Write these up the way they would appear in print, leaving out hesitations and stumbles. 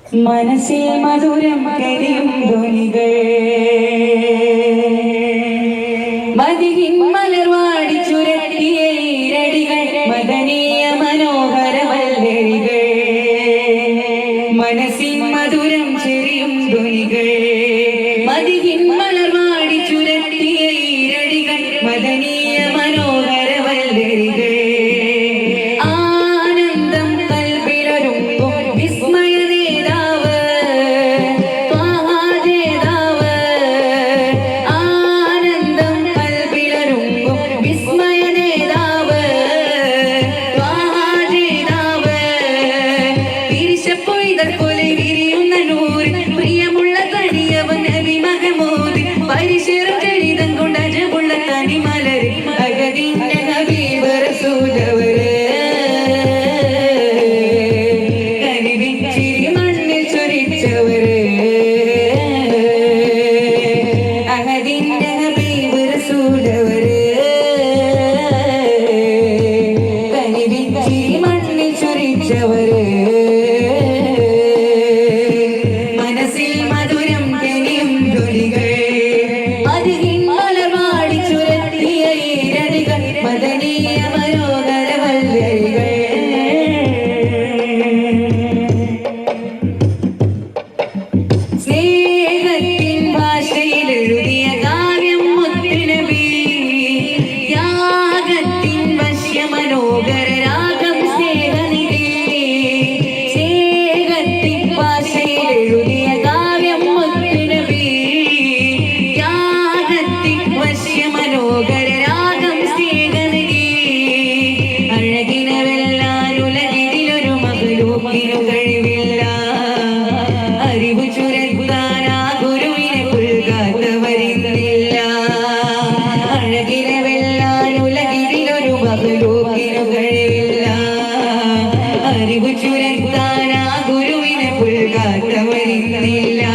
മനസ്സിൽ മധുരം കരിയും ധ്വനികൾ മതിഹിൻ മലർവാടി ചുരത്തിയ ഈരടികൾ മദനീയ മനോഹര വല്ലരികൾ മനസ്സിൻ മധുരം ചെറിയും ധ്വനികൾ മതിഹിൻ മലർവാടി ചുരത്തിയ ഈരടികൾ മദനീയ മനോഹര വല്ലരികൾ ആനന്ദം കൽവിലൊരുമ്പും വിസ്മയ പരിശീലം ചരിതം കൊണ്ട് അജമുള്ള തനിമലര് അഗതിന്റെ ഹബീബ് റസൂലവര് കനിവിച്ചിരി മണ്ണിൽ ചൊരിച്ചവര് അഗതിന്റെ ഹബീബ് റസൂലവര് കനിവിച്ചിരി മണ്ണിൽ ചൊരിച്ചവര് മനസ്സിൽ മധുരം കനിയും ധ്വനികൾ മദനീയ മനോഹര വല്ലരികൾ സ്നേഹത്തിൻ ഭാഷയിൽ എഴുതിയ കാവ്യം മുത്തുനബി ത്യാഗത്തിൻ വശ്യ മനോഹര രാഗം സ്നേഹനിധി സ്നേഹത്തിൻ ഭാഷയിൽ എഴുതിയ കാവ്യം മുത്തുനബി ത്യാഗത്തിൻ വശ്യ മനോഹര കഴിവില്ല അറിവ് ചുരത്താൻ ആ ഗുരുവിനെ പുൽകാത്തവരില്ല അഴകിനെ വെല്ലാൻ ഉലകിലൊരു മഹലൂക്കിനു കഴിവില്ല അറിവ് ചുരത്താൻ ആ ഗുരുവിനെ പുൽകാത്തവരില്ല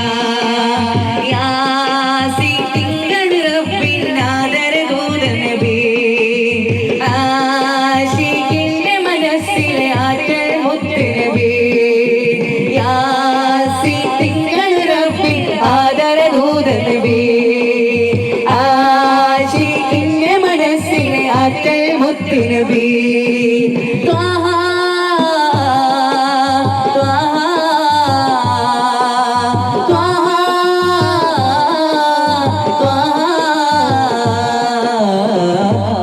മുത്തുനബി ത്വാഹ ത്വാഹ ത്വാഹ ത്വാഹ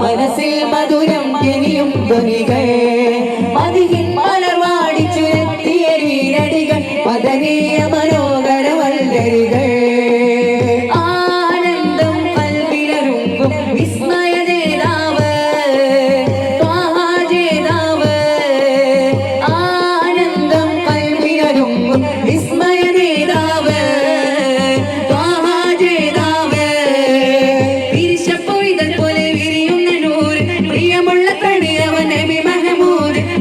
മനസ്സിൽ മധുരം കനിയും ധ്വനികൾ മതിഹിൻ മലർവാടി ചുരത്തിയ ഈരടികൾ മദനീയ മനോഹര വല്ലരികൾ ആനന്ദം കൽവിലൊരുമ്പും വിസ്മയ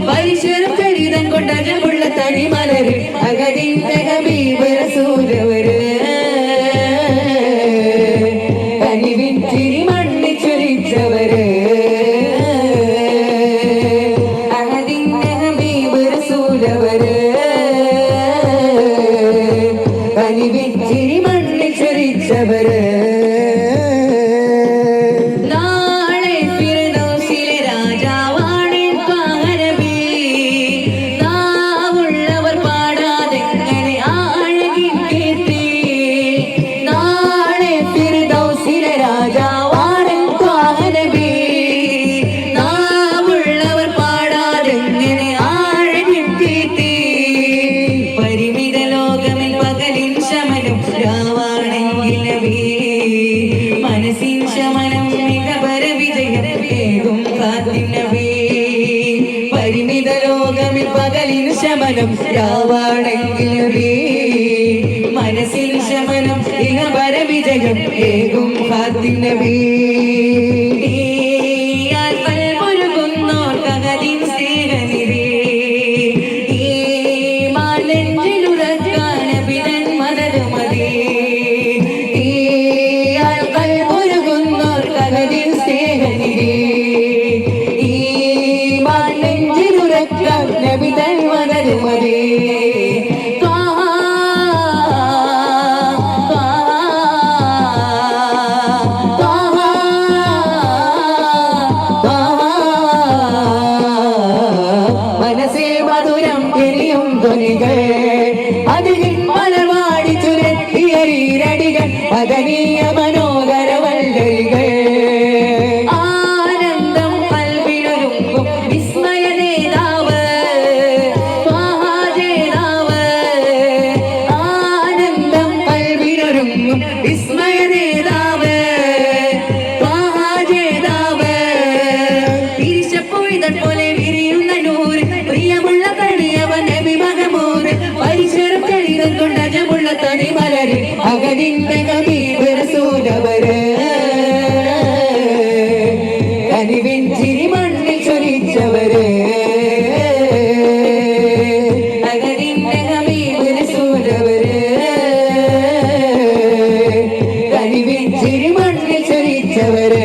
പരിശീലം ചരിതം കൊണ്ട് അജമുള്ള തനിമലര് അഗതിന്റെ ഹബീബ് റസൂലവര് കനിവിച്ചിരി മണ്ണി ചൊരിച്ചവര് അഗതിന്റെ ഹബീബ് റസൂലവര് കനിവിച്ചിരി മണ്ണി ചൊരിച്ചവര് മനസ്സിൻ ശമനം മികപര വിജയം ഏകും കാത്തിനബി പരിമിത ലോകമിൽ പകലിൻ ശമനം രാവാണെങ്കിൽ നബി മനസ്സിൻ ശമനം ഇഹപര വിജയം ഏകും കാത്തിനബി കൽപുരുകുന്നോർക്കകലിൻ സ്നേഹനിധി ഈ മാലെഞ്ചിലുറക്കാൻ നബിതൻ മദത് മതി നബിതൻ മദത് മതി ത്വാഹ ധ്വനികൾ അതിൽ മലവാടി ചുരത്തിയ ഈരടികൾ മദനീയ മനോഹര വല്ലരികൾ ആനന്ദം കൽവിലൊരുങ്ങും വിസ്മയ നേതാവ് മഹാജേതാവ് ആനന്ദം കൽവിലൊരുങ്ങും വിസ്മയ നേതാവ് മഹാജേതാവ് തിരിച്ചപ്പോഴുതൽ പോലെ വിരിയുന്ന നൂറ് പ്രിയമുള്ള തടിയവൻ നബി മഹമൂദ് പരിസരം കഴിതം കൊണ്ട് അജമുള്ള തനി മലര് അകലിന്റെ ഹബീബ് റസൂലവര് കനിവിൻ ചിരി മണ്ണിൽ ചൊരിച്ചവര് അകലിന്റെ ഹബീബ് റസൂലവര് കനിവിൻ ചിരി മണ്ണിൽ ചൊരിച്ചവര്